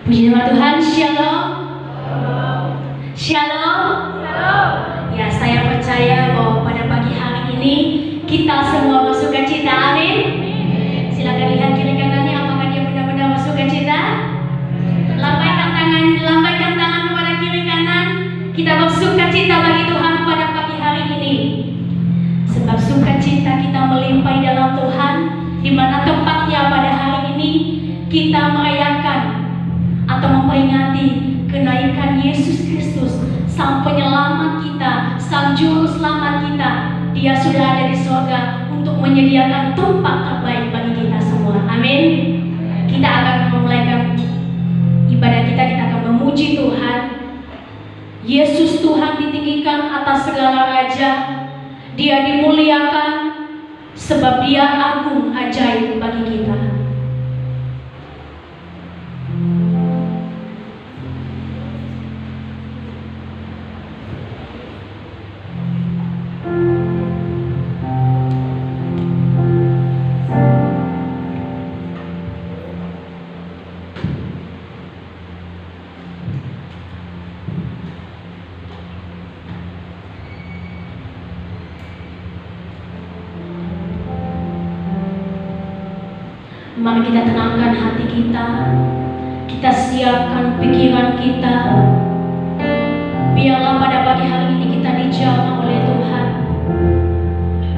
Puji nama Tuhan, Shalom. Shalom. Ya, saya percaya bahwa pada pagi hari ini kita semua bersukacita, amin. Silakan lihat kiri kanannya, apakah dia benar-benar bersukacita? Lambaikan tangan kepada kiri kanan. Kita bersukacita bagi Tuhan pada pagi hari ini. Sebab sukacita kita melimpah dalam Tuhan, di mana tempatnya pada hari ini kita merayakan atau memperingati kenaikan Yesus Kristus, Sang Penyelamat kita, Sang Juru Selamat kita. Dia sudah ada di sorga untuk menyediakan tempat terbaik bagi kita semua. Amin. Kita akan memulaikan ibadah kita akan memuji Tuhan. Yesus Tuhan ditinggikan atas segala raja. Dia dimuliakan sebab Dia agung ajaib bagi kita. Mari kita tenangkan hati kita. Kita siapkan pikiran kita. Biarlah pada pagi hari ini kita dijamah oleh Tuhan.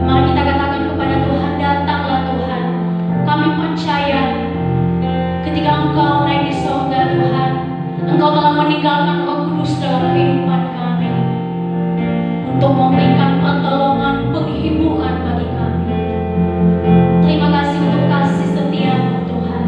Mari kita katakan kepada Tuhan, datanglah Tuhan. Kami percaya ketika Engkau naik di sorga Tuhan, Engkau telah meninggalkan Roh Kudus dalam kehidupan kami untuk memberikan pertolongan, penghiburan bagi kami. Terima kasih untuk kasih setia-Mu Tuhan.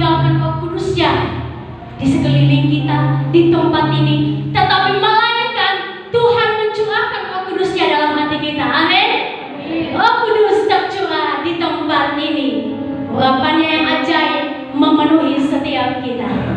meninggalkan Roh Kudus-Nya di sekeliling kita, di tempat ini, tetapi melainkan Tuhan mencurahkan Roh Kudus-Nya dalam hati kita. Amin. Roh Kudus tercurah di tempat ini. Urapannya yang ajaib memenuhi setiap kita.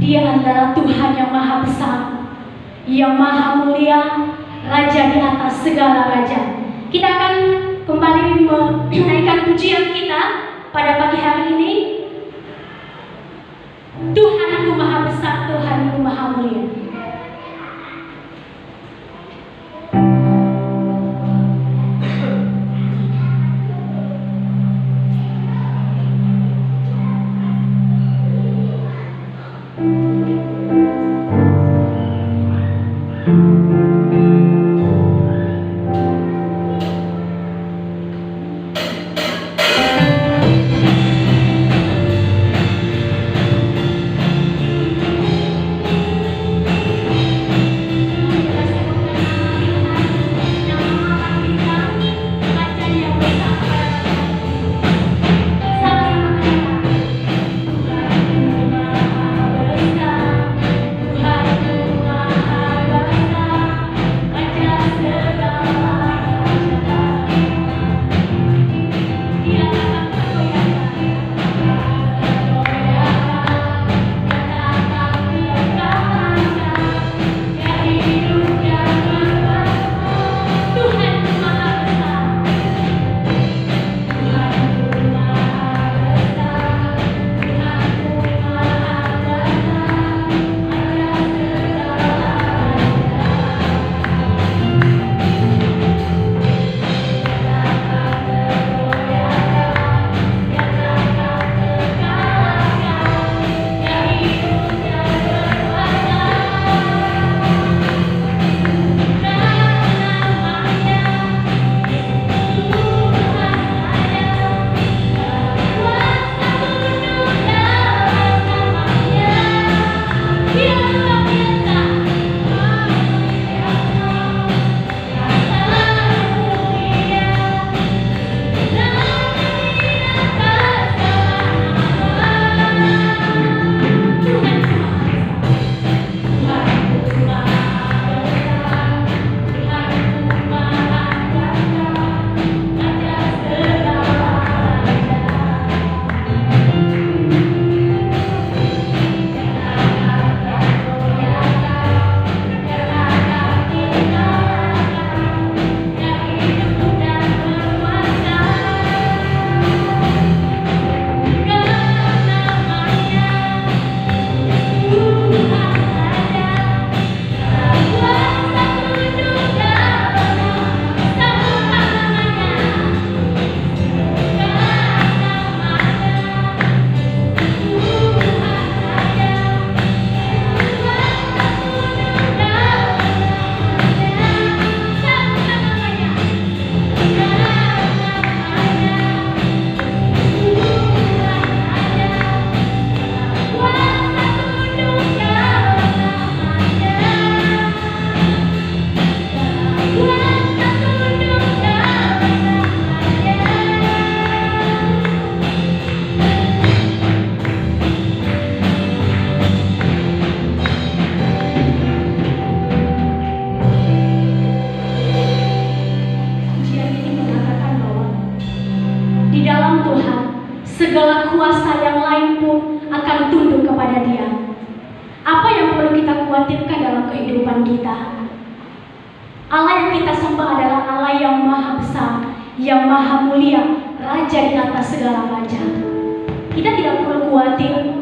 Dia adalah Tuhan yang maha besar, yang maha mulia, Raja di atas segala raja. Kita akan kembali menaikkan pujian kita pada pagi hari ini. Tuhanku maha besar, Tuhanku maha mulia. dalam Tuhan, segala kuasa yang lain pun akan tunduk kepada Dia. Apa yang perlu kita khawatirkan dalam kehidupan kita? Allah yang kita sembah adalah Allah yang maha besar, yang maha mulia, Raja di atas segala raja. Kita tidak perlu khawatir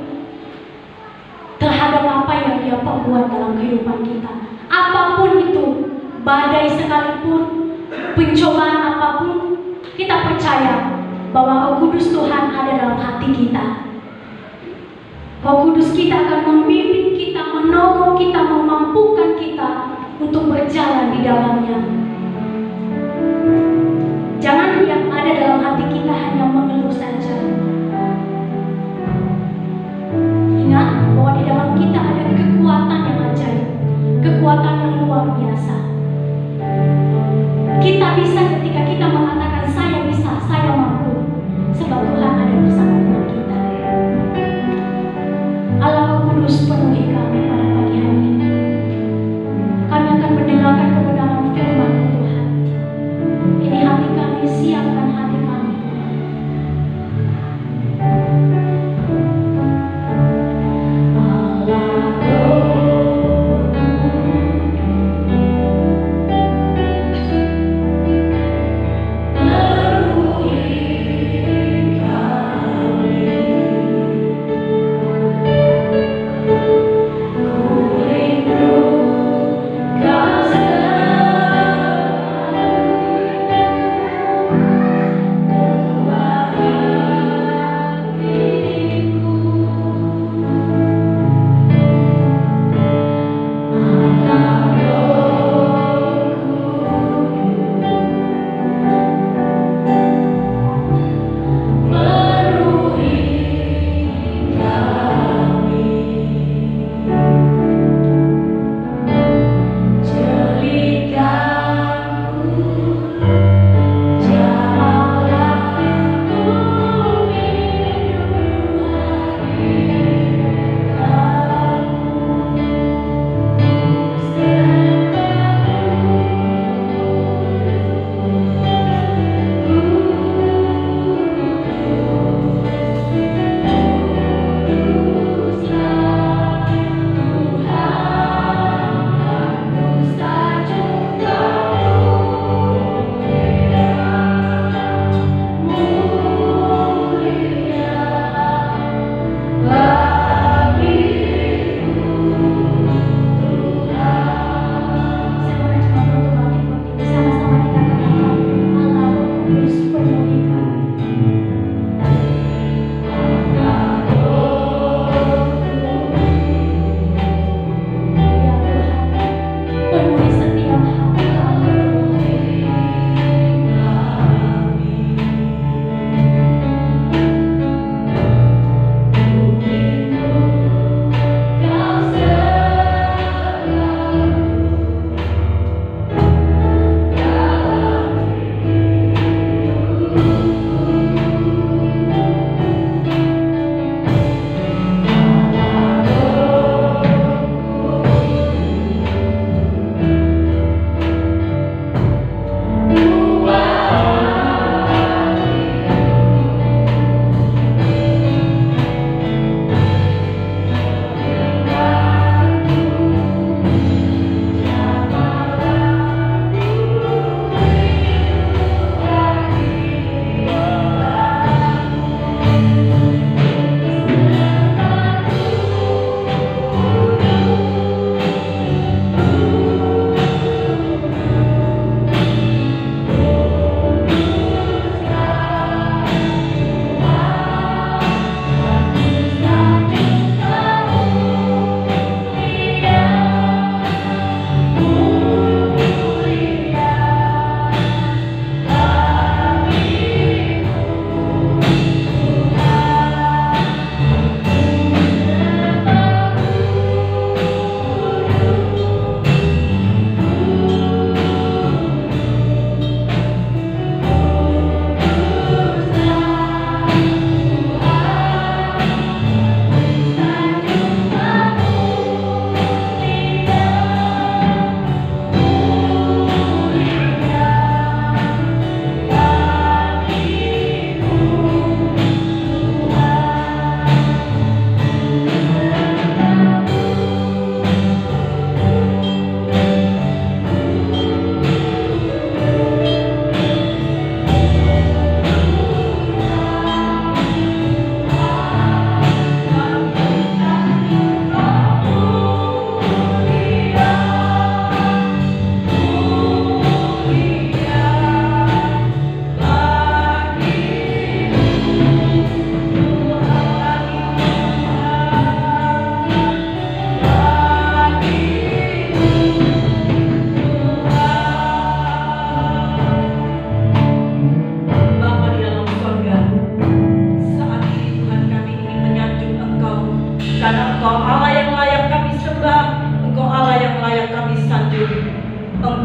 terhadap apa yang Dia perbuat dalam kehidupan kita. Apapun itu, badai sekalipun, pencobaan apapun, kita percaya bahwa Roh Kudus Tuhan ada dalam hati kita. Roh Kudus kita akan membimbing kita, menolong kita, memampukan kita untuk berjalan di dalamnya. Jangan yang ada dalam hati kita hanya mengeluh saja. Ingat bahwa di dalam kita ada kekuatan yang ajaib, kekuatan yang luar biasa. Kita bisa ketika kita mengatakan saya bisa, saya mampu, sebab Tuhan ada bersama dengan kita. Allah Roh Kudus penuhi kami pada pagi hari ini. Kami akan mendengarkan kebenaran firman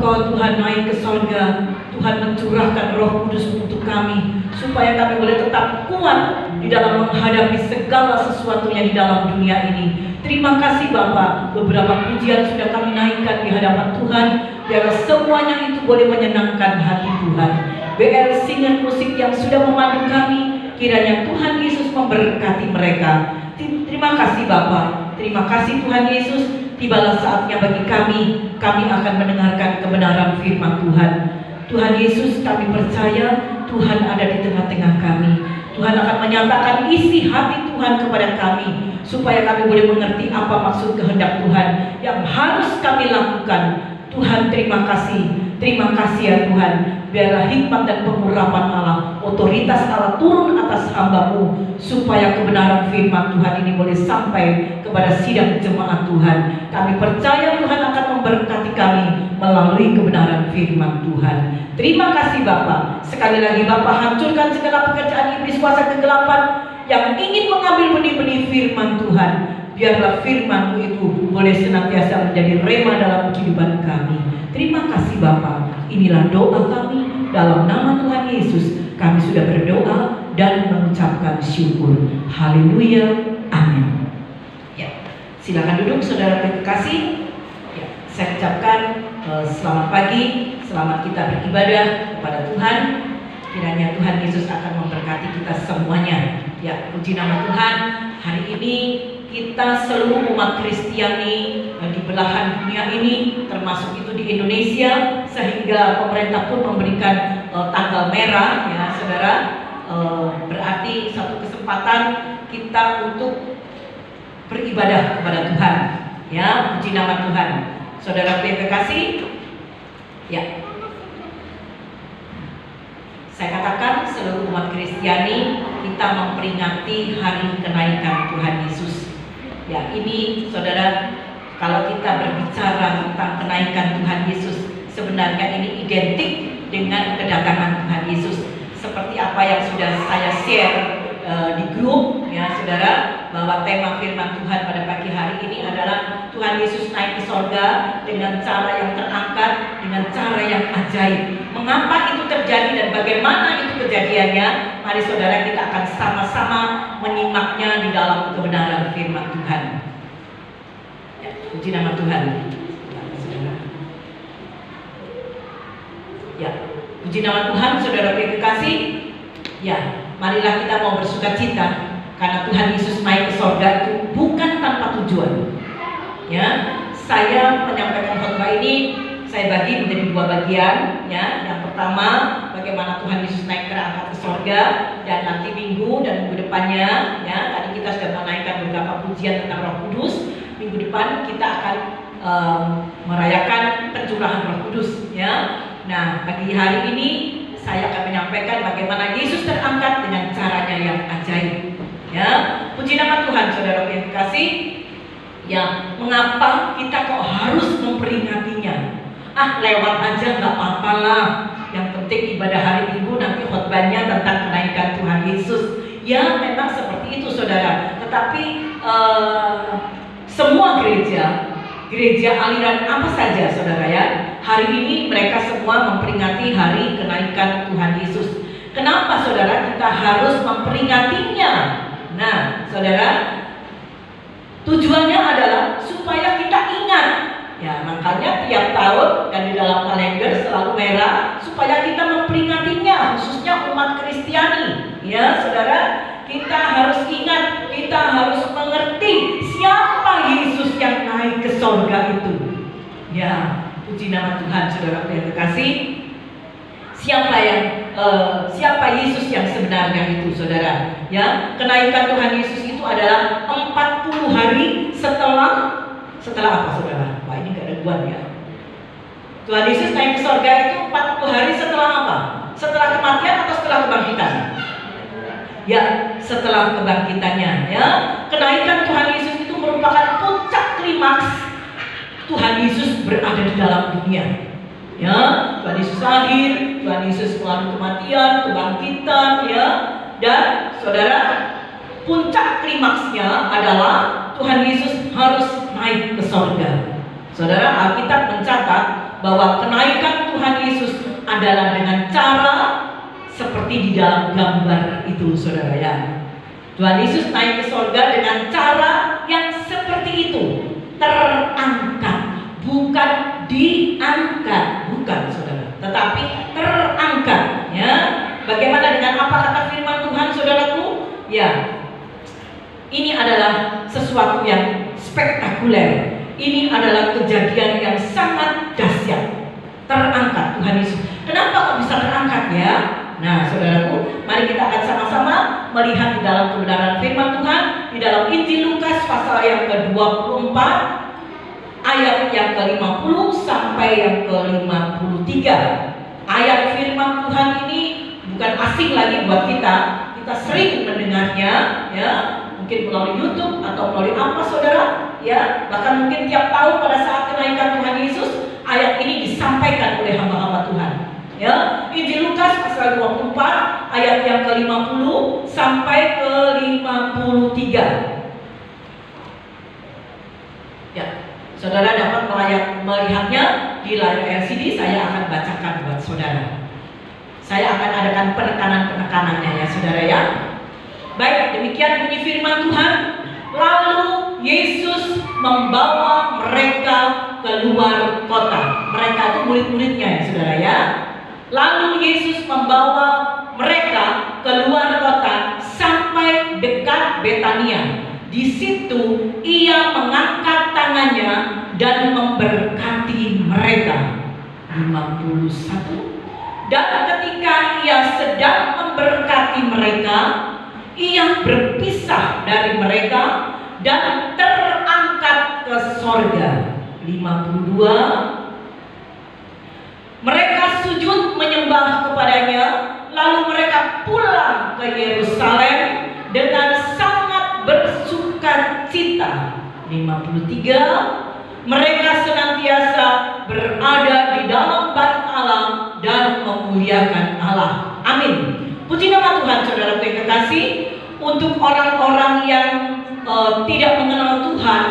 Engkau Tuhan naik ke sorga, Tuhan mencurahkan Roh Kudus untuk kami, supaya kami boleh tetap kuat di dalam menghadapi segala sesuatunya di dalam dunia ini. Terima kasih Bapa, beberapa pujian sudah kami naikkan di hadapan Tuhan, biar semuanya itu boleh menyenangkan hati Tuhan. BL Singer musik yang sudah memandu kami, kiranya Tuhan Yesus memberkati mereka. Terima kasih Bapa, terima kasih Tuhan Yesus. Tibalah saatnya bagi kami akan mendengarkan kebenaran firman Tuhan. Tuhan Yesus, kami percaya Tuhan ada di tengah-tengah kami. Tuhan akan menyatakan isi hati Tuhan kepada kami, supaya kami boleh mengerti apa maksud kehendak Tuhan yang harus kami lakukan. Tuhan, terima kasih ya Tuhan. Biarlah hikmat dan pengurapan Allah, otoritas Allah turun atas hamba-Mu, supaya kebenaran firman Tuhan ini boleh sampai kepada sidang jemaat Tuhan. Kami percaya Tuhan akan memberkati kami melalui kebenaran firman Tuhan. Terima kasih Bapa. Sekali lagi Bapa, hancurkan segala pekerjaan iblis kuasa kegelapan yang ingin mengambil benih-benih firman Tuhan. Biarlah firman-Mu itu boleh senantiasa menjadi rema dalam kehidupan kami. Terima kasih Bapa. Inilah doa kami dalam nama Tuhan Yesus. Kami sudah berdoa dan mengucapkan syukur. Haleluya. Amin. Ya, silakan duduk saudara terkasih. Ya, saya ucapkan selamat pagi, selamat kita beribadah kepada Tuhan. Kiranya Tuhan Yesus akan memberkati kita semuanya. Ya, puji nama Tuhan. Hari ini kita seluruh umat Kristiani di belahan dunia ini, termasuk itu di Indonesia, sehingga pemerintah pun memberikan tanggal merah, ya saudara. Berarti satu kesempatan kita untuk beribadah kepada Tuhan. Ya, puji nama Tuhan. Saudara kekasih, ya. Saya katakan seluruh umat Kristiani kita memperingati hari kenaikan Tuhan Yesus. Ya, ini saudara, kalau kita berbicara tentang kenaikan Tuhan Yesus, sebenarnya ini identik dengan kedatangan Tuhan Yesus. Seperti apa yang sudah saya share di grup, ya saudara, bahwa tema firman Tuhan pada pagi hari ini adalah Tuhan Yesus naik ke sorga dengan cara yang terangkat, dengan cara yang ajaib. Mengapa itu terjadi dan bagaimana itu kejadiannya? Mari saudara, kita akan sama-sama menyimaknya di dalam kebenaran firman Tuhan. Ya, puji nama Tuhan. Ya, puji nama Tuhan, saudara kekasih. Ya, marilah kita mau bersuka cita karena Tuhan Yesus naik ke sorga itu bukan tanpa tujuan. Ya, saya menyampaikan khotbah ini saya bagi menjadi dua bagian. Ya, yang pertama bagaimana Tuhan Yesus naik terangkat ke sorga, dan nanti minggu dan minggu depannya, ya tadi kita sudah menaikkan beberapa pujian tentang Roh Kudus. Minggu depan kita akan merayakan pencurahan Roh Kudus. Ya, nah pagi hari ini saya akan menyampaikan bagaimana Yesus terangkat dengan caranya yang ajaib. Ya, puji nama Tuhan, saudara yang kekasih. Ya, mengapa kita kok harus memperingatinya? Lewat aja nggak apa-apa lah. Yang penting ibadah hari Minggu nanti khotbahnya tentang kenaikan Tuhan Yesus. Ya, memang seperti itu, saudara. Tetapi semua gereja aliran apa saja, saudara ya, hari ini mereka semua memperingati hari kenaikan Tuhan Yesus. Kenapa saudara kita harus memperingatinya? Nah, saudara, tujuannya adalah supaya kita ingat. Ya, makanya tiap tahun dan di dalam kalender selalu merah supaya kita memperingatinya, khususnya umat Kristiani. Ya, saudara, kita harus ingat, kita harus mengerti siapa Yesus yang naik ke sorga itu. Ya, puji nama Tuhan, saudara yang terkasih. Siapa Yesus yang sebenarnya itu, saudara? Ya, kenaikan Tuhan Yesus itu adalah 40 hari setelah apa, saudara? Wah, ini gak ada buat ya. Tuhan Yesus naik ke sorga itu 40 hari setelah apa? Setelah kematian atau setelah kebangkitan? Ya, setelah kebangkitannya. Ya, kenaikan Tuhan Yesus itu merupakan puncak klimaks Tuhan Yesus berada di dalam dunia. Ya, Tuhan Yesus lahir, Tuhan Yesus melalui kematian, kebangkitan, ya. Dan saudara, puncak klimaksnya adalah Tuhan Yesus harus naik ke sorga. Saudara, Alkitab mencatat bahwa kenaikan Tuhan Yesus adalah dengan cara seperti di dalam gambar itu, saudara ya. Tuhan Yesus naik ke sorga dengan cara yang seperti itu, terangkat, bukan diangkat, bukan saudara, tetapi terangkat. Ya, bagaimana dengan apa kata firman Tuhan, saudaraku? Ya, ini adalah sesuatu yang spektakuler. Ini adalah kejadian yang sangat dahsyat. Terangkat Tuhan Yesus. Kenapa kok bisa terangkat ya? Nah, saudaraku, mari kita akan sama-sama melihat di dalam kebenaran firman Tuhan di dalam Injil Lukas pasal yang ke-24 ayat yang ke-50 sampai yang ke-53. Ayat firman Tuhan ini bukan asing lagi buat kita. Kita sering mendengarnya, ya, mungkin melalui YouTube atau melalui apa, saudara, ya. Bahkan mungkin tiap tahun pada saat kenaikan Tuhan Yesus, ayat ini disampaikan oleh hamba-hamba Tuhan. Ya, Injil Lukas pasal 24 ayat yang ke-50 sampai ke-53. Ya, saudara dapat melihatnya di layar LCD. Saya akan bacakan buat saudara. Saya akan adakan penekanan-penekanannya ya, saudara ya. Baik, demikian bunyi firman Tuhan. Lalu Yesus membawa mereka keluar kota. Mereka itu murid-muridnya ya, saudara ya. Lalu Yesus membawa mereka keluar kota sampai dekat Betania. Di situ ia mengangkat tangannya dan memberkati mereka. 51. Dan ketika ia sedang memberkati mereka, ia berpisah dari mereka dan terangkat ke sorga. 52. Mereka sujud menyembah kepadanya, lalu mereka pulang ke Yerusalem dengan sangat bersuka cita. 53. Mereka senantiasa berada di dalam bait Allah dan memuliakan Allah. Amin. Puji nama Tuhan, saudaraku yang kekasih. Untuk orang-orang yang tidak mengenal Tuhan,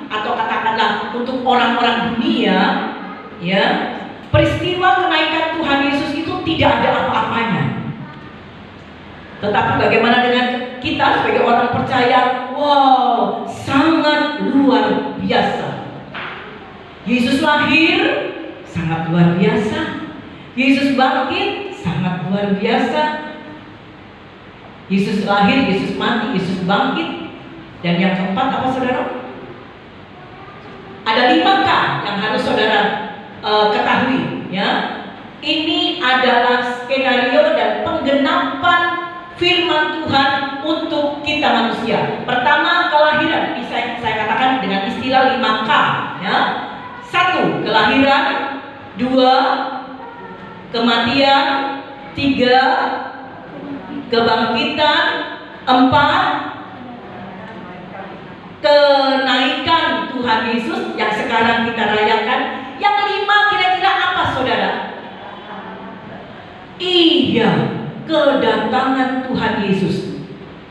atau katakanlah untuk orang-orang dunia, ya, peristiwa kenaikan Tuhan Yesus itu tidak ada apa-apanya. Tetapi bagaimana dengan kita sebagai orang percaya? Wow, sangat luar biasa. Yesus lahir, sangat luar biasa. Yesus bangkit, sangat luar biasa. Yesus lahir, Yesus mati, Yesus bangkit. Dan yang keempat apa, saudara? Ada 5K yang harus saudara ketahui, ya. Ini adalah skenario dan penggenapan firman Tuhan untuk kita manusia. Pertama, kelahiran. Bisa saya katakan dengan istilah 5K, ya. 1, kelahiran. 2, kematian. 3, kebangkitan. 4, kenaikan Tuhan Yesus yang sekarang kita rayakan. Yang 5 kira-kira apa, saudara? Iya, kedatangan Tuhan Yesus.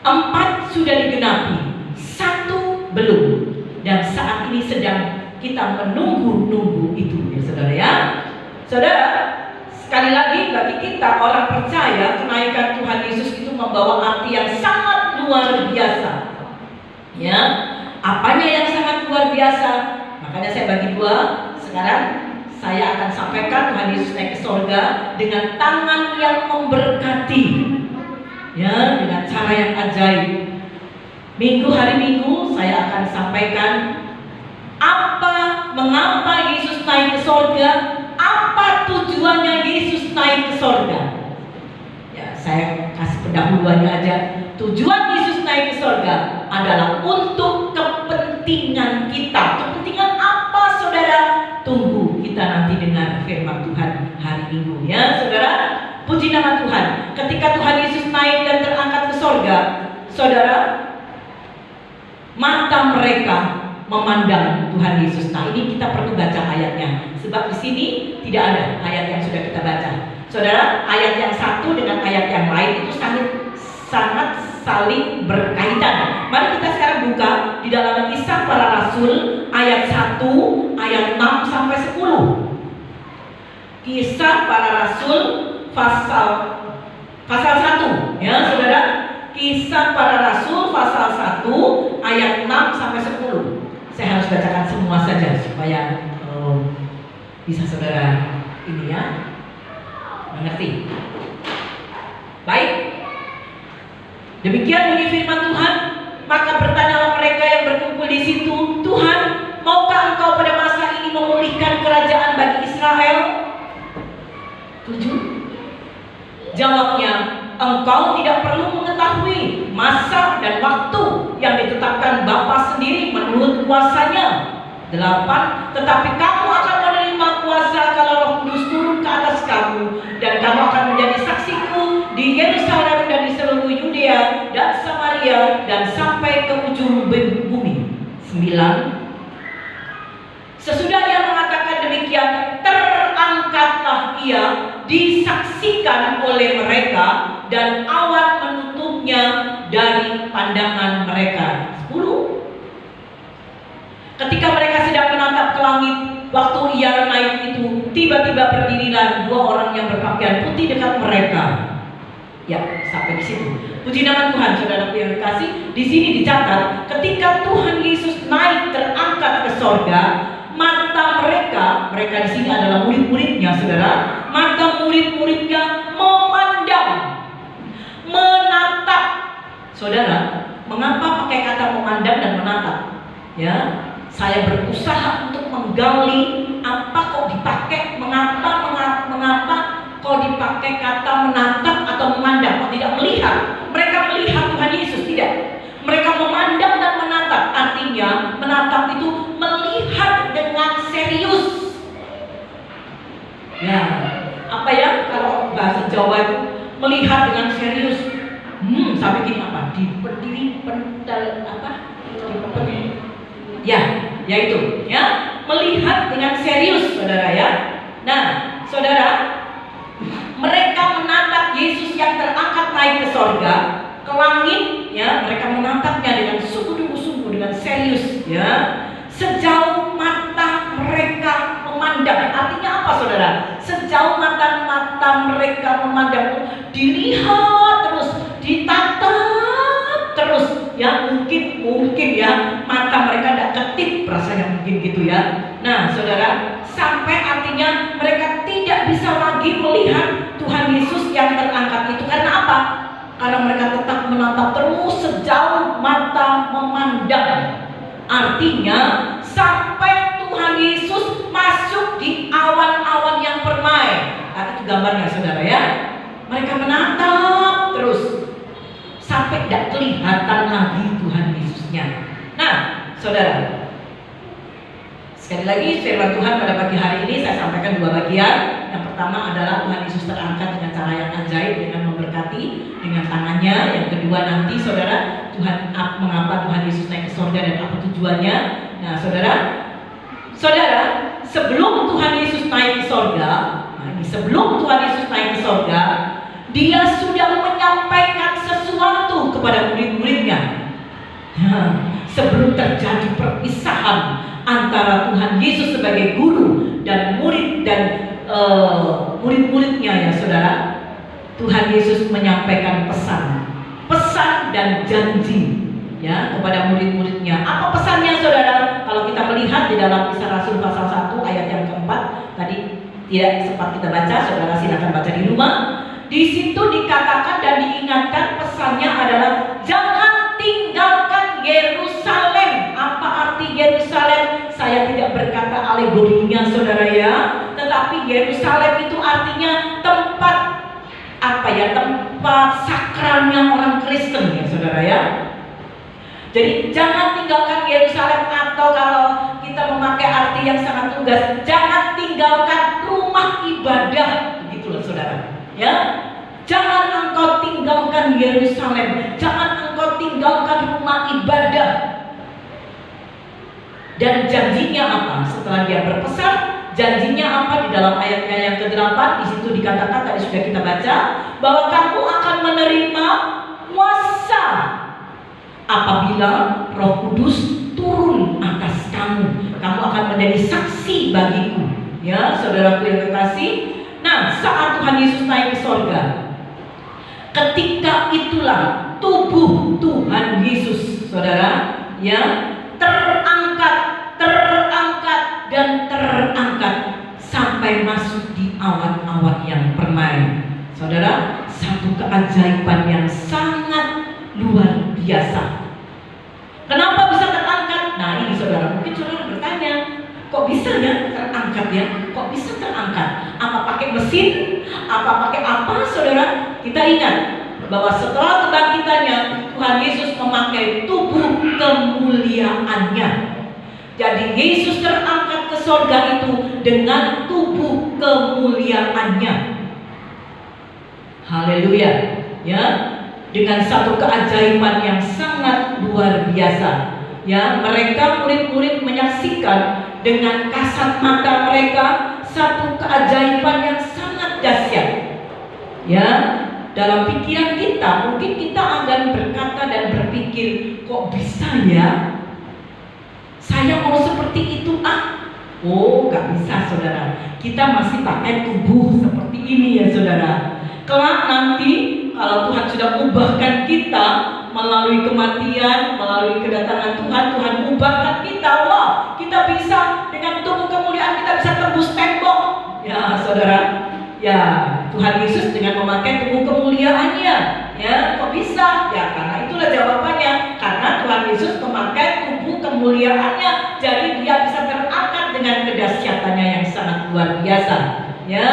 4 sudah digenapi, 1 belum. Dan saat ini sedang kita menunggu itu, ya saudara ya. Saudara, sekali lagi bagi kita orang percaya, kenaikan Tuhan Yesus itu membawa arti yang sangat luar biasa. Ya, apanya yang sangat luar biasa? Makanya saya bagi 2. Sekarang saya akan sampaikan Tuhan Yesus naik ke sorga dengan tangan yang memberkati, ya, dengan cara yang ajaib. Hari Minggu saya akan sampaikan mengapa Yesus naik ke sorga, apa tujuannya Yesus naik ke sorga. Ya, saya kasih pendahuluannya aja. Tujuan Yesus naik ke sorga adalah untuk kepentingan kita. Kepentingan apa, saudara? Tunggu kita nanti dengar firman Tuhan hari Minggu, ya saudara. Puji nama Tuhan. Ketika Tuhan Yesus naik dan terangkat ke sorga, saudara, mata mereka memandang Tuhan Yesus. Nah, ini kita perlu baca ayatnya, sebab di sini tidak ada ayat yang sudah kita baca. Saudara, ayat yang satu dengan ayat yang lain itu sangat saling berkaitan. Mari kita sekarang buka di dalam Kisah Para Rasul ayat 1, ayat 6 sampai 10. Kisah Para Rasul pasal 1 ya saudara. Kisah Para Rasul pasal 1 ayat 6 sampai 10. Saya harus bacakan semua saja supaya bisa saudara ini ya mengerti. Baik. Demikian bunyi firman Tuhan. Maka bertanyalah mereka yang berkumpul di situ, Tuhan, maukah Engkau pada masa ini memulihkan kerajaan bagi Israel? 7. Jawabnya, Engkau tidak perlu mengetahui masa dan waktu yang ditetapkan Bapa sendiri menurut kuasanya. 8. Tetapi kamu akan menerima kuasa kalau Roh Kudus turun ke atas kamu, dan kamu akan menjadi saksiku di Yerusalem dan di seluruh Yudea dan Samaria dan sampai ke ujung bumi. 9. Sesudah ia mengatakan demikian, terangkatlah ia, disaksikan oleh mereka, dan awan menutupnya dari pandangan mereka. 10. Ketika mereka sedang menatap ke langit, waktu ia naik itu, tiba-tiba berdirilah 2 orang yang berpakaian putih dekat mereka. Ya, sampai di situ. Puji nama Tuhan, saudara yang dikasih. Di sini dicatat, ketika Tuhan Yesus naik terangkat ke sorga, mata mereka di sini adalah murid-muridnya, saudara. Mata murid-muridnya memandang, menatap. Saudara, mengapa pakai kata memandang dan menatap? Ya, saya berusaha untuk menggali apa kok dipakai, mengapa kok dipakai kata menatap atau memandang, kok tidak melihat. Mereka melihat Tuhan Yesus, tidak. Mereka memandang dan menatap. Artinya menatap itu melihat dengan serius. Ya, apa ya kalau bahasa Jawa itu melihat dengan serius. Sampai gini apa? Diberdiri pental apa? Ya, yaitu ya melihat dengan serius, saudara ya. Nah, saudara, mereka menatap Yesus yang terangkat naik ke sorga, ke langit, ya. Mereka menatapnya dengan sungguh-sungguh, dengan serius, ya. Sejauh mata mereka memandang. Artinya apa, saudara? Sejauh mata mereka memandang, dilihat terus, ditatap terus. Ya mungkin ya mata mereka tidak ketip, rasanya mungkin gitu ya. Nah saudara, sampai artinya mereka tidak bisa lagi melihat Tuhan Yesus yang terangkat itu. Karena apa? Karena mereka tetap menatap terus sejauh mata memandang. Artinya sampai Tuhan Yesus masuk di awan-awan yang permai. Nah, itu gambarnya, saudara ya. Mereka menatap terus sampai tidak kelihatan lagi Tuhan Yesusnya. Nah, saudara, sekali lagi firman Tuhan pada pagi hari ini saya sampaikan 2 bagian. Yang pertama adalah Tuhan Yesus terangkat dengan cara yang ajaib, dengan memberkati dengan tangannya. Yang kedua nanti, saudara, mengapa Tuhan Yesus naik ke surga dan apa tujuannya. Nah, saudara, sebelum Tuhan Yesus naik ke surga, sebelum Tuhan Yesus naik ke surga, Dia sudah menyampaikan sesuatu kepada murid-muridnya. Sebelum terjadi perpisahan antara Tuhan Yesus sebagai guru dan murid-muridnya, ya saudara, Tuhan Yesus menyampaikan pesan dan janji, ya, kepada murid-muridnya. Apa pesannya, saudara? Kalau kita melihat di dalam Kisah Rasul pasal 1 ayat yang keempat, tadi tidak sempat kita baca, saudara silakan baca di rumah. Di situ dikatakan dan diingatkan, pesannya adalah jangan tinggalkan Yerusalem. Apa arti Yerusalem? Saya tidak berkata alegorinya, saudara ya, tetapi Yerusalem itu artinya tempat tempat sakralnya orang Kristen, ya saudara ya. Jadi jangan tinggalkan Yerusalem, atau kalau kita memakai arti yang sangat lugas, jangan tinggalkan rumah ibadah, begitulah saudara. Ya, jangan engkau tinggalkan Yerusalem, jangan engkau tinggalkan rumah ibadah. Dan janjinya apa? Setelah dia berpesan, janjinya apa? Di dalam ayatnya yang ke-8 di situ dikatakan, tadi sudah kita baca, bahwa kamu akan menerima kuasa apabila Roh Kudus turun atas kamu. Kamu akan menjadi saksi bagiku. Ya, saudaraku yang kekasih, Nah, saat Tuhan Yesus naik ke sorga, ketika itulah tubuh Tuhan Yesus, saudara, ya, terangkat, dan terangkat sampai masuk di awan-awan yang permai. Saudara, satu keajaiban yang sangat luar biasa. Kenapa bisa terangkat? Nah ini saudara, mungkin saudara bertanya, kok bisa ya terangkat ya? Kok bisa terangkat? Apa pakai mesin? Apa pakai apa saudara? Kita ingat bahwa setelah kebangkitannya, Tuhan Yesus memakai tubuh kemuliaannya. Jadi Yesus terangkat ke sorga itu dengan tubuh kemuliaannya. Haleluya, ya, dengan satu keajaiban yang sangat luar biasa. Ya, mereka murid-murid menyaksikan dengan kasat mata mereka satu keajaiban yang sangat dahsyat. Ya, dalam pikiran kita mungkin kita akan berkata dan berpikir, kok bisa ya? Saya mau seperti itu Oh, gak bisa saudara. Kita masih pakai tubuh seperti ini ya saudara. Kelak nanti kalau Tuhan sudah ubahkan kita melalui kematian, melalui kedatangan Tuhan, Tuhan ubahkan kita. Wah, kita bisa dengan tubuh kemuliaan kita bisa tembus tembok. Ya saudara, ya Tuhan Yesus dengan memakai tubuh kemuliaannya. Ya, kok bisa? Ya karena itulah jawabannya. Karena Tuhan Yesus memakai tubuh kemuliaannya, jadi dia bisa terangkat dengan kedahsyatannya yang sangat luar biasa. Ya,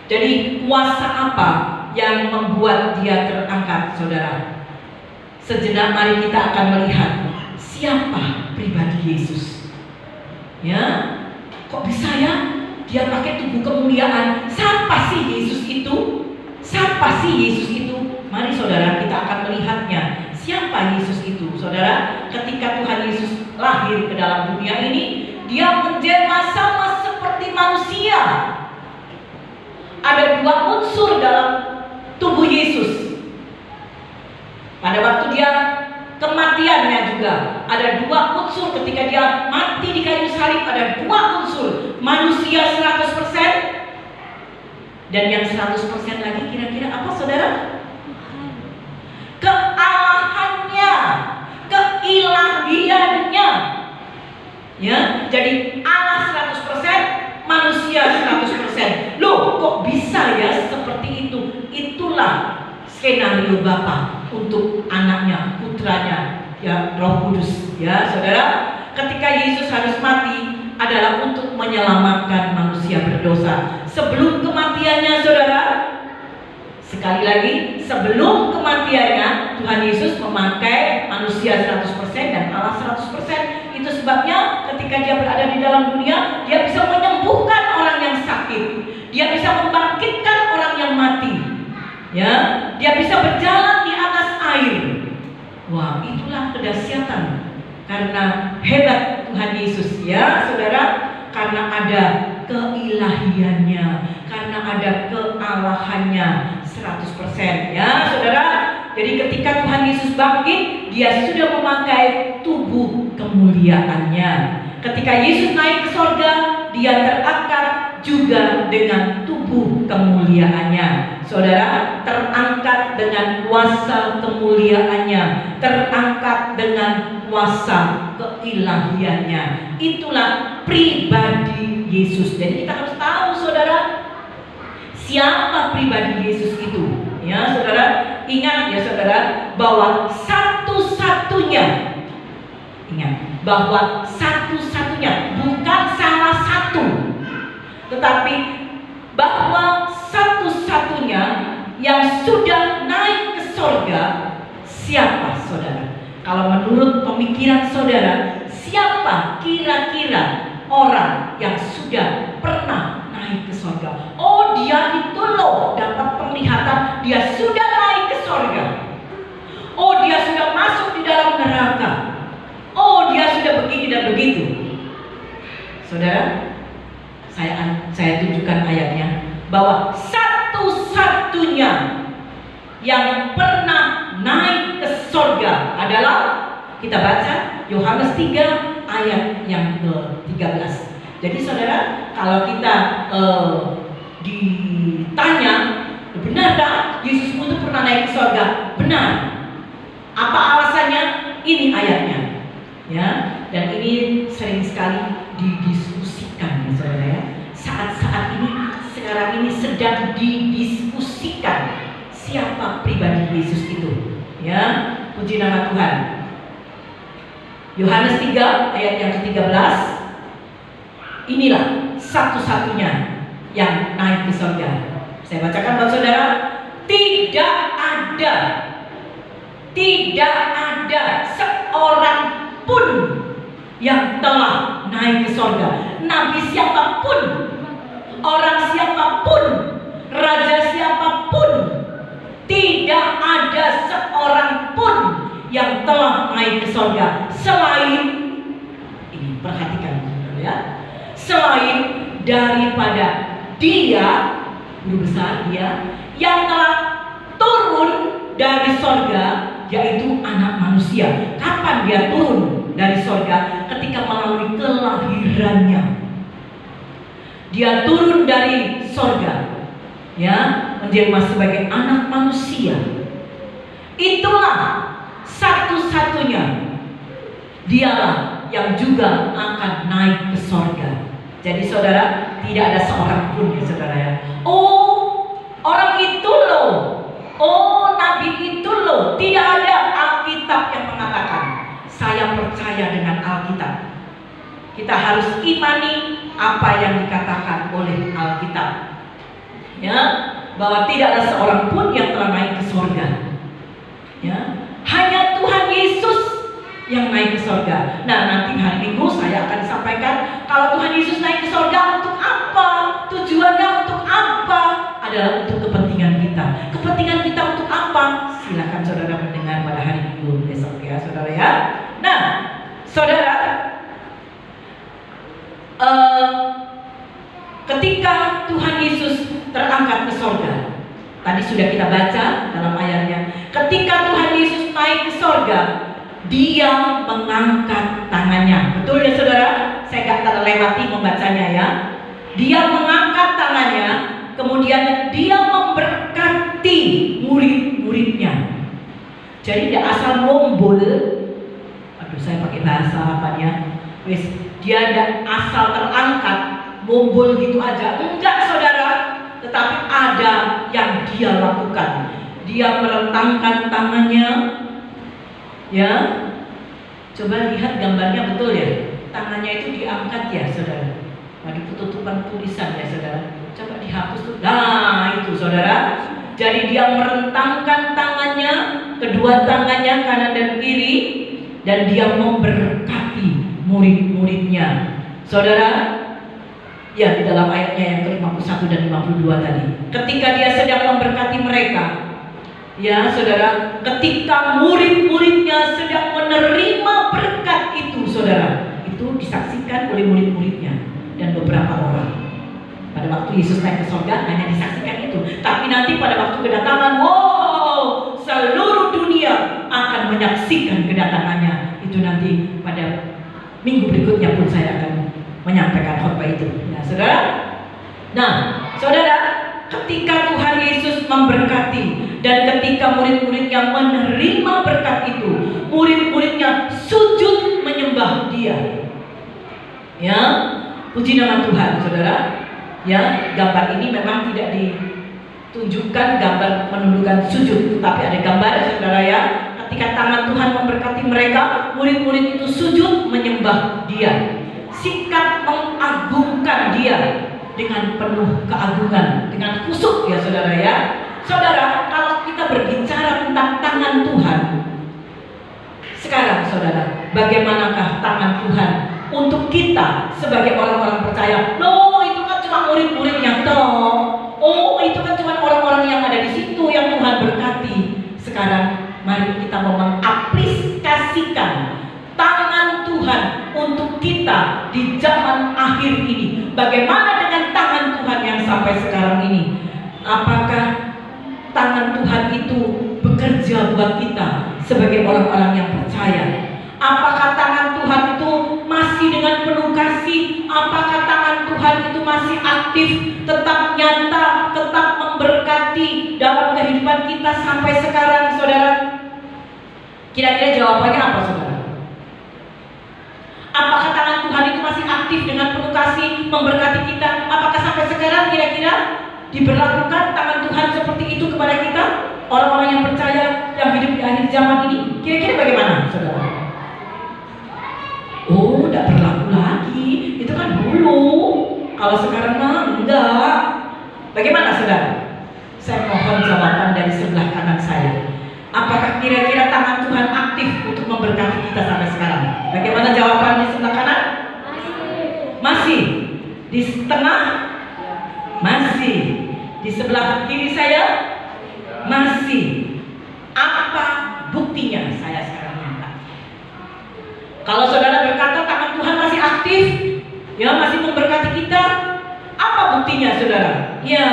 jadi kuasa apa yang membuat dia terangkat, saudara? Sejenak mari kita akan melihat siapa pribadi Yesus. Ya, kok bisa ya? Dia pakai tubuh kemuliaan. Siapa sih Yesus itu? Siapa sih Yesus itu? Mari saudara kita akan melihatnya. Siapa Yesus itu? Saudara, ketika Tuhan Yesus lahir ke dalam dunia ini, dia menjelma sama seperti manusia. Ada dua unsur dalam tubuh Yesus. Pada waktu dia kematiannya juga ada dua unsur. Ketika dia mati di kayu salib ada dua unsur, manusia 100%. Dan yang 100% lagi kira-kira apa saudara? Kealahannya, keilahiannya. Ya, jadi Allah 100%, manusia 100%. Loh, kok bisa ya seperti itu? Itulah skenario Bapa untuk anaknya, putranya, ya Roh Kudus. Ya, saudara, ketika Yesus harus mati adalah untuk menyelamatkan manusia berdosa. Sebelum kematiannya saudara, sekali lagi, sebelum kematiannya Tuhan Yesus memakai manusia 100% dan Allah 100%. Itu sebabnya ketika dia berada di dalam dunia, dia bisa menyembuhkan orang yang sakit, dia bisa membangkitkan orang yang mati, ya, dia bisa berjalan di atas air. Wah, itulah kedahsyatan. Karena hebat Tuhan Yesus, ya saudara, karena ada keilahiannya, karena ada kealahannya 100%, ya saudara. Jadi ketika Tuhan Yesus bangkit, dia sudah memakai tubuh kemuliaannya. Ketika Yesus naik ke sorga, dia terangkat juga dengan tubuh kemuliaannya. Saudara, terangkat dengan kuasa kemuliaannya, terangkat dengan kuasa keilahiannya. Itulah pribadi Yesus. Jadi kita harus tahu saudara, siapa pribadi Yesus itu. Ya saudara, ingat ya saudara, bahwa satu-satunya, ingat bahwa satu-satunya, bukan salah satu, tetapi bahwa satu-satunya yang sudah naik ke sorga. Siapa saudara? Kalau menurut pemikiran saudara, siapa kira-kira orang yang sudah pernah naik ke sorga? Oh, dia itu loh dapat penglihatan, dia sudah naik ke sorga. Oh, dia sudah masuk di dalam neraka. Oh, dia sudah begini dan begitu. Saudara, saya tunjukkan ayatnya, bahwa satu-satunya yang pernah naik ke sorga adalah, kita baca Yohanes 3 ayat yang ke-13. Jadi saudara, kalau kita ditanya, benarkah Yesusmu itu pernah naik ke surga? Benar. Apa alasannya? Ini ayatnya, ya. Dan ini sering sekali didiskusikan, ya saudara ya. Saat-saat ini, sekarang ini sedang didiskusikan siapa pribadi Yesus itu, ya. Puji nama Tuhan. Yohanes 3 ayat yang ke-13. Inilah satu-satunya yang naik ke surga. Saya bacakan buat saudara. Tidak ada seorang pun yang telah naik ke surga. Nabi siapapun, orang siapapun, raja siapapun, tidak ada seorang pun yang telah naik ke surga selain, ini perhatikan ya, selain daripada Dia, Guru besar Dia yang telah turun dari surga, yaitu Anak Manusia. Kapan Dia turun dari surga? Ketika melalui kelahirannya. Dia turun dari surga, ya, menjelma sebagai Anak Manusia. Itulah satu-satunya. Dialah yang juga akan naik ke surga. Jadi saudara, tidak ada seorang pun ya saudara ya. Oh, orang itu loh. Oh, nabi itu loh. Tidak ada. Alkitab yang mengatakan. Saya percaya dengan Alkitab. Kita harus imani apa yang dikatakan oleh Alkitab. Ya, bahwa tidak ada seorang pun yang telah naik ke surga. Ya, hanya Tuhan Yesus yang naik ke surga. Nah, nanti hari Minggu saya akan sampaikan kalau Tuhan Yesus naik ke surga untuk apa? Tujuannya untuk apa? Adalah untuk kepentingan kita. Kepentingan kita untuk apa? Silakan saudara mendengar pada hari Minggu besok ya, saudara ya. Nah, saudara, ketika Tuhan Yesus terangkat ke surga, tadi sudah kita baca dalam ayatnya. Ketika Tuhan Yesus naik ke surga, Dia mengangkat tangannya. Betul ya saudara? Saya gak terlewati membacanya ya. Dia mengangkat tangannya, kemudian Dia memberkati murid-muridnya. Jadi dia asal ngombol. Aduh, saya pakai bahasa apanya. Dia tidak asal terangkat, ngombol gitu aja. Enggak saudara. Tetapi ada yang Dia lakukan. Dia merentangkan tangannya. Ya, coba lihat gambarnya, betul ya? Tangannya itu diangkat ya saudara. Waduh, tutupan tulisan ya saudara. Coba dihapus tuh. Nah itu saudara. Jadi dia merentangkan tangannya, kedua tangannya kanan dan kiri, dan dia memberkati murid-muridnya. Saudara, ya di dalam ayatnya yang ke-51 dan 52 tadi. Ketika dia sedang memberkati mereka, ya saudara, ketika murid-muridnya sedang menerima berkat itu, saudara, itu disaksikan oleh murid-muridnya dan beberapa orang. Pada waktu Yesus naik ke surga hanya disaksikan itu, tapi nanti pada waktu kedatangan, wow, seluruh dunia akan menyaksikan kedatangannya. Itu nanti pada minggu berikutnya pun saya akan menyampaikan khotbah itu. Nah, saudara. Nah, saudara, ketika Tuhan Yesus memberkati dan ketika murid-muridnya menerima berkat itu, murid-muridnya sujud menyembah Dia. Ya, puji nama Tuhan, saudara. Ya, gambar ini memang tidak ditunjukkan gambar menundukkan sujud, tapi ada gambar, saudara ya. Ketika tangan Tuhan memberkati mereka, murid-murid itu sujud menyembah Dia, sikap mengagungkan Dia dengan penuh keagungan, dengan khusyuk ya saudara ya. Saudara, kalau kita berbicara tentang tangan Tuhan, sekarang saudara, bagaimanakah tangan Tuhan untuk kita sebagai orang-orang percaya? Loh, itu kan cuma murid-muridnya toh. Oh, itu kan cuma orang-orang yang ada di situ yang Tuhan berkati. Sekarang mari kita mau mengaplikasikan tangan Tuhan untuk kita di zaman akhir ini. Bagaimana dengan tangan Tuhan yang sampai sekarang ini? Apakah tangan Tuhan itu bekerja buat kita sebagai orang-orang yang percaya? Apakah tangan Tuhan itu masih dengan penuh kasih? Apakah tangan Tuhan itu masih aktif, tetap nyata, tetap memberkati dalam kehidupan kita sampai sekarang, saudara? Kira-kira jawabannya apa, saudara? Apakah tangan Tuhan itu masih aktif dengan penuh kasih memberkati kita? Apakah sampai sekarang kira-kira diberlakukan tangan Tuhan seperti itu kepada kita? Orang-orang yang percaya, yang hidup di akhir zaman ini, kira-kira bagaimana, saudara? Oh, tidak berlaku lagi. Itu kan dulu. Kalau sekarang mah enggak. Bagaimana, saudara? Saya mohon jawaban dari sebelah kanan saya. Apakah kira-kira tangan Tuhan aktif untuk memberkati kita sampai sekarang? Bagaimana jawaban di sebelah kanan? Masih. Di tengah? Masih. Di sebelah kiri saya? Masih. Apa buktinya? Saya sekarang angkat. Kalau saudara berkata tangan Tuhan masih aktif, ya masih memberkati kita, apa buktinya, saudara? Ya,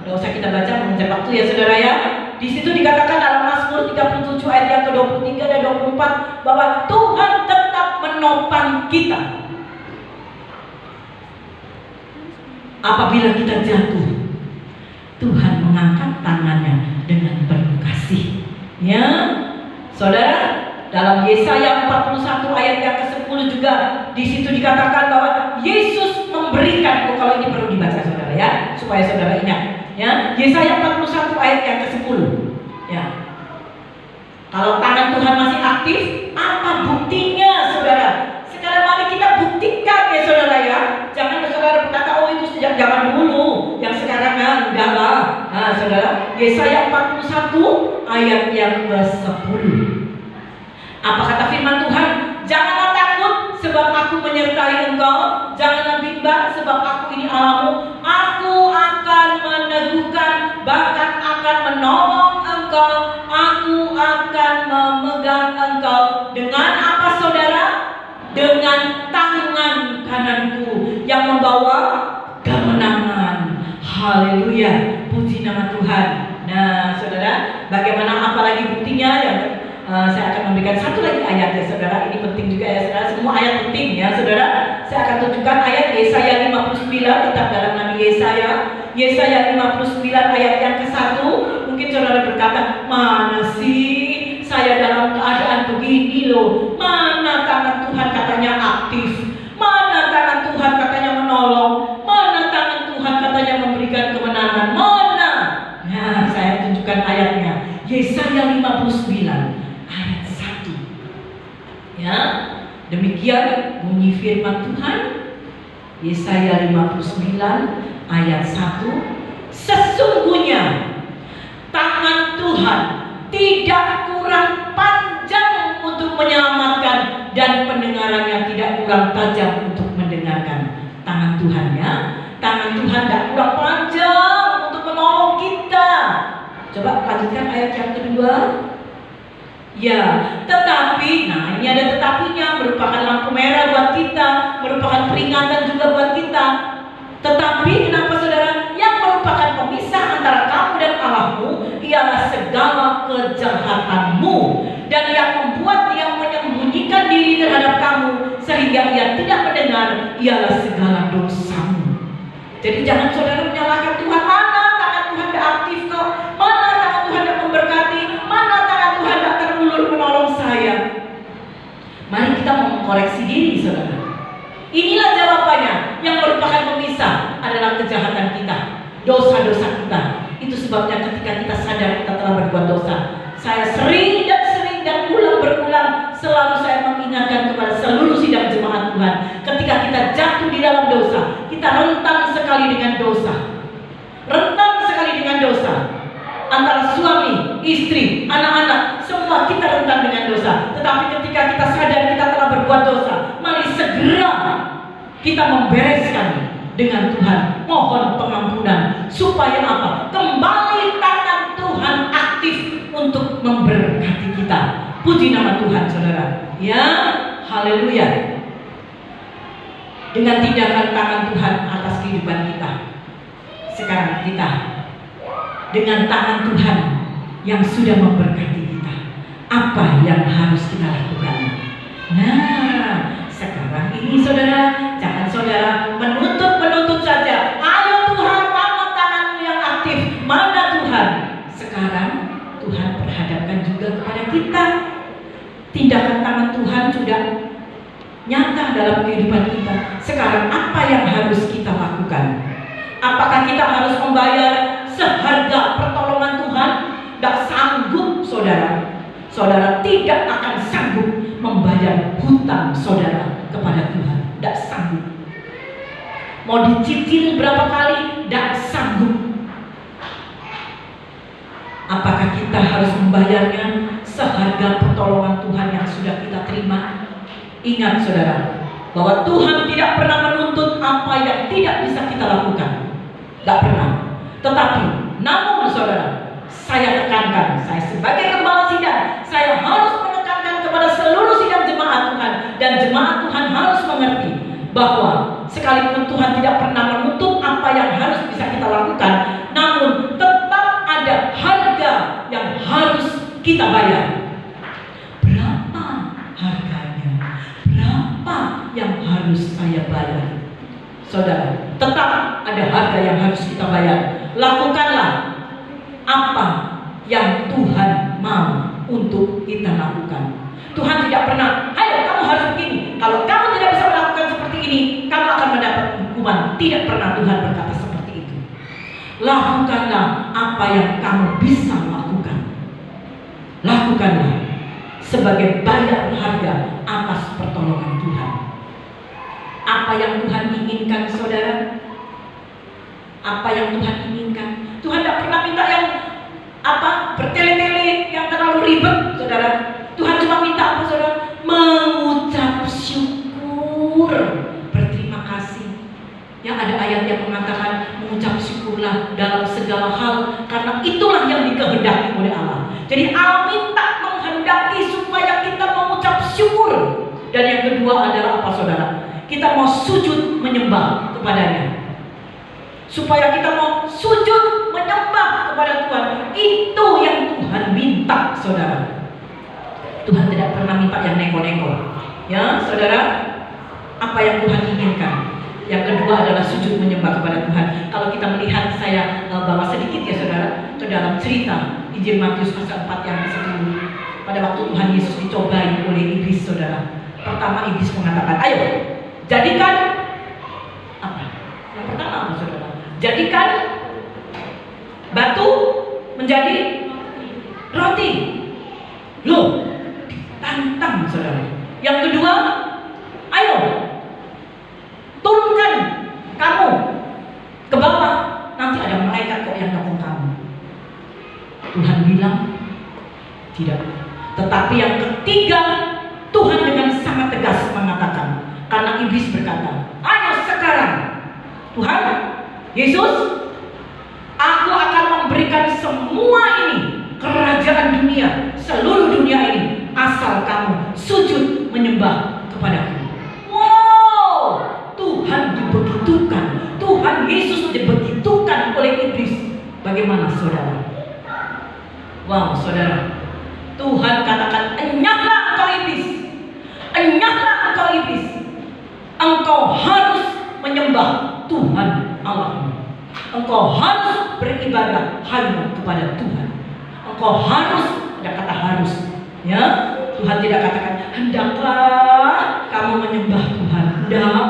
tidak usah kita baca mengejar waktu ya, saudara ya. Di situ dikatakan dalam Mazmur 37 ayat yang ke-23 dan 24 bahwa Tuhan tetap menopang kita. Apabila kita jatuh, Tuhan mengangkat tangannya dengan penuh kasih. Ya, saudara, dalam Yesaya 41 ayat yang ke-10 juga di situ dikatakan bahwa Yesus memberikan, kalau ini perlu dibaca, saudara ya, supaya saudara ingat. Ya, Yesaya 41 ayat yang ke-10. Ya. Kalau tangan Tuhan masih aktif, apa buktinya, saudara? Sekarang mari kita buktikan ya, saudara ya. Jangan saudara berkata, oh itu sejak zaman dulu, yang sekarang enggak lah. Nah, saudara, Yesaya 41 ayat yang ke-10. Apa kata firman Tuhan? Janganlah takut sebab aku menyertai engkau. Janganlah bimbang sebab aku ini Allahmu. Aku akan meneguhkan, bahkan akan menolong engkau. Aku akan memegang engkau. Dengan apa, saudara? Dengan tangan kananku yang membawa kemenangan. Haleluya, puji nama Tuhan. Nah, saudara, bagaimana apalagi buktinya? Yang saya akan memberikan satu lagi ayat ya, saudara. Ini penting juga ya, saudara. Semua ayat penting ya, saudara. Saya akan tunjukkan ayat Yesaya 59, tetap dalam Nabi Yesaya. Yesaya 59 ayat yang ke-1. Mungkin saudara berkata, mana sih saya dalam keadaan begini loh? Mana tangan Tuhan katanya aktif? Mana tangan Tuhan katanya menolong? Mana tangan Tuhan katanya memberikan kemenangan? Mana? Nah, saya tunjukkan ayatnya. Yesaya 59 ayat 1. Ya, demikian bunyi firman Tuhan. Yesaya 59 ayat 1. Sesungguhnya tangan Tuhan tidak kurang panjang untuk menyelamatkan, dan pendengarannya tidak kurang tajam untuk mendengarkan. Tangan Tuhannya, tangan Tuhan tidak kurang panjang untuk menolong kita. Coba lanjutkan ayat yang kedua. Ya, tetapi, nah ini ada tetapinya, merupakan lampu merah buat kita, merupakan peringatan juga buat kita. Tetapi kenapa, saudara? Yang merupakan pemisah antara kamu dan Allahmu ialah segala kejahatanmu, dan yang membuat dia menyembunyikan diri terhadap kamu sehingga ia tidak mendengar ialah segala dosamu. Jadi jangan saudara menyalahkan Tuhan. Mana tangan Tuhan tidak aktif kok? Mana tangan Tuhan tidak memberkati? Mana tangan Tuhan tidak terulur menolong saya? Mari kita mengkoreksi diri, saudara. Inilah jawabannya. Yang merupakan pemisah adalah kejahatan kita, dosa-dosa kita. Itu sebabnya ketika kita sadar kita telah berbuat dosa, saya sering dan berulang selalu saya mengingatkan kepada seluruh sidang jemaat Tuhan, ketika kita jatuh di dalam dosa, kita rentan sekali dengan dosa. Rentan sekali dengan dosa. Antara suami, istri, anak-anak, semua kita rentan dengan dosa. Tetapi ketika kita sadar kita telah berbuat dosa, mari segera kita membereskan dengan Tuhan, mohon pengampunan. Supaya apa? Kembali tangan Tuhan aktif untuk memberkati kita. Puji nama Tuhan, saudara. Ya, haleluya. Dengan tindakan tangan Tuhan atas kehidupan kita, sekarang kita dengan tangan Tuhan yang sudah memberkati kita, apa yang harus kita lakukan? Nah, sekarang ini saudara, jangan saudara menuntut saja Tuhan perhadapkan juga kepada kita. Tindakan tangan Tuhan sudah nyata dalam kehidupan kita. Sekarang apa yang harus kita lakukan? Apakah kita harus membayar seharga pertolongan Tuhan? Tidak sanggup, saudara. Saudara tidak akan sanggup membayar hutang saudara kepada Tuhan. Tidak sanggup. Mau dicicil berapa kali? Tidak sanggup. Apakah kita harus membayarnya seharga pertolongan Tuhan yang sudah kita terima? Ingat saudara, bahwa Tuhan tidak pernah menuntut apa yang tidak bisa kita lakukan. Tidak pernah. Tetapi, namun saudara, saya tekankan, saya sebagai gembala sidang, saya harus menekankan kepada seluruh sidang jemaat Tuhan. Dan jemaat Tuhan harus mengerti bahwa sekalipun Tuhan tidak pernah menuntut apa yang harus bisa kita lakukan, namun tetap ada harga yang harus kita bayar. Berapa harganya? Berapa yang harus saya bayar? Saudara, tetap ada harga yang harus kita bayar. Lakukanlah apa yang Tuhan mau untuk kita lakukan. Tuhan tidak pernah, ayo kamu harus begini. Kalau kamu tidak bisa melakukan seperti ini, kamu akan mendapat hukuman. Tidak pernah Tuhan berkata seperti itu. Lakukanlah apa yang kamu bisa lakukan. Lakukanlah sebagai bayar harga atas pertolongan Tuhan. Apa yang Tuhan inginkan, saudara? Apa yang Tuhan inginkan? Tuhan tidak pernah minta yang bertele-tele yang terlalu ribet, saudara. Tuhan cuma minta apa, saudara? Mengucap syukur, berterima kasih. Yang ada ayat yang mengatakan mengucap syukurlah dalam segala hal, karena itulah yang dikehendaki oleh Allah. Jadi Allah minta menghendaki supaya kita mengucap syukur. Dan yang kedua adalah apa, saudara? Kita mau sujud menyembah kepadanya. Supaya kita mau sujud menyembah kepada Tuhan. Itu yang Tuhan minta, saudara. Tuhan tidak pernah minta yang neko-neko. Ya, saudara, apa yang Tuhan inginkan. Yang kedua adalah sujud menyembah kepada Tuhan. Kalau kita melihat, saya bawa sedikit ya saudara, ke dalam cerita Injil Matius pasal 4 yang ke-10. Pada waktu Tuhan Yesus dicobai oleh iblis, saudara. Pertama iblis mengatakan, ayo jadikan apa? Yang pertama apa, saudara? Jadikan batu menjadi roti. Loh, tantang, saudara. Yang kedua, ayo turunkan kamu ke bawah, nanti ada malaikat kok yang nolong kamu. Tuhan bilang tidak. Tetapi yang ketiga, Tuhan dengan sangat tegas mengatakan, karena iblis berkata, ayo sekarang Tuhan Yesus, aku akan memberikan semua ini, kerajaan dunia, seluruh dunia ini, asal kamu sujud menyembah kepadaku. Wow, Tuhan dibegitukan, Tuhan Yesus dibegitukan oleh iblis. Bagaimana, saudara? Wow, saudara, Tuhan katakan, enyahlah engkau iblis, enyahlah engkau iblis, engkau harus menyembah Tuhan Allahmu. Engkau harus beribadah hanya kepada Tuhan. Engkau harus, ada kata harus, ya. Tuhan tidak katakan hendaklah kamu menyembah Tuhan. Tidak.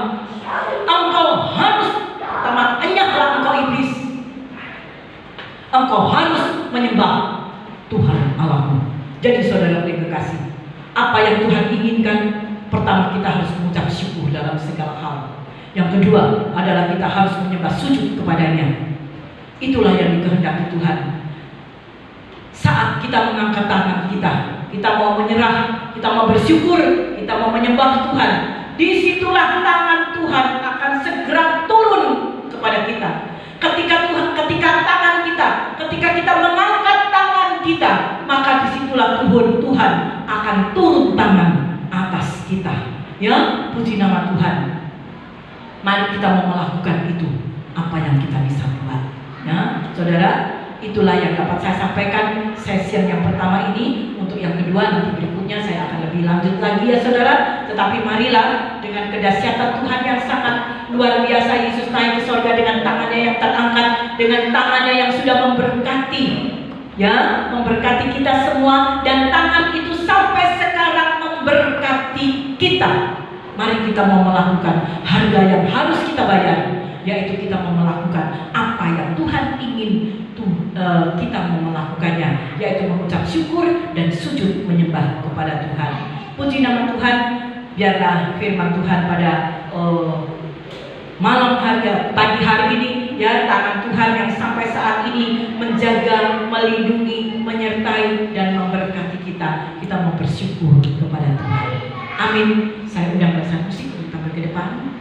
Engkau harus, pertama, enyahlah engkau iblis. Engkau harus menyembah Tuhan Allahmu. Jadi saudara yang kekasih, apa yang Tuhan inginkan? Pertama, kita harus mengucap syukur dalam segala hal. Yang kedua adalah kita harus menyembah, sujud kepadanya. Itulah yang dikehendaki Tuhan. Saat kita mengangkat tangan kita mau menyerah, kita mau bersyukur, kita mau menyembah Tuhan, disitulah tangan Tuhan akan segera turun kepada kita. Ketika tangan ketika kita mengangkat tangan kita, maka disitulah Tuhan akan turun tangan atas kita. Ya, puji nama Tuhan. Mari kita mau melakukan itu, apa yang kita bisa buat. Ya, saudara, itulah yang dapat saya sampaikan sesi yang pertama ini. Untuk yang kedua nanti berikutnya saya akan lebih lanjut lagi ya saudara. Tetapi marilah dengan kedahsyatan Tuhan yang sangat luar biasa, Yesus naik ke surga dengan tangannya yang terangkat, dengan tangannya yang sudah memberkati ya, memberkati kita semua, dan tangan itu sampai sekarang memberkati kita. Mari kita mau melakukan harga yang harus kita bayar, yaitu kita mau melakukan apa yang Tuhan ingin kita mau melakukannya, yaitu mengucap syukur dan sujud menyembah kepada Tuhan. Puji nama Tuhan. Biarlah firman Tuhan pada malam hari, pagi hari ini, ya, tangan Tuhan yang sampai saat ini menjaga, melindungi, menyertai dan memberkati kita. Kita mau bersyukur kepada Tuhan. Amin. Saya undang bersama musik untuk ke depan.